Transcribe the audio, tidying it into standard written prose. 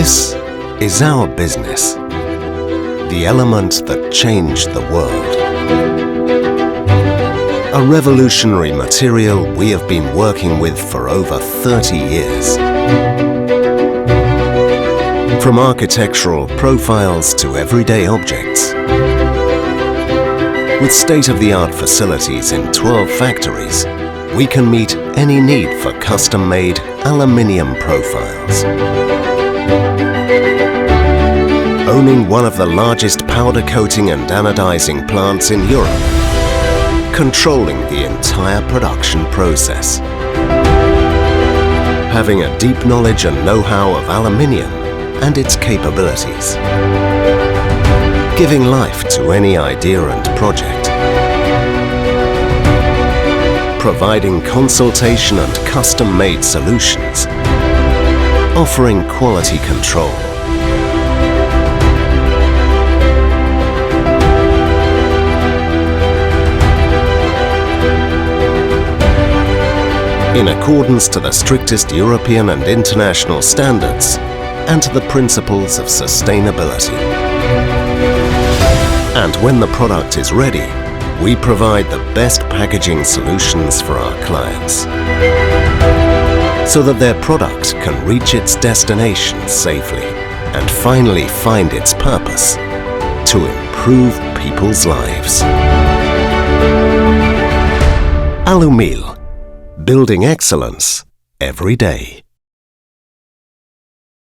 This is our business, the element that changed the world. A revolutionary material we have been working with for over 30 years. From architectural profiles to everyday objects. With state-of-the-art facilities in 12 factories, we can meet any need for custom-made aluminium profiles. Owning one of the largest powder coating and anodizing plants in Europe, controlling the entire production process. Having a deep knowledge and know-how of aluminium and its capabilities. Giving life to any idea and project. Providing consultation and custom-made solutions. Offering quality control. In accordance to the strictest European and international standards and to the principles of sustainability. And when the product is ready, we provide the best packaging solutions for our clients so that their product can reach its destination safely and finally find its purpose to improve people's lives. ALUMIL. Building excellence every day.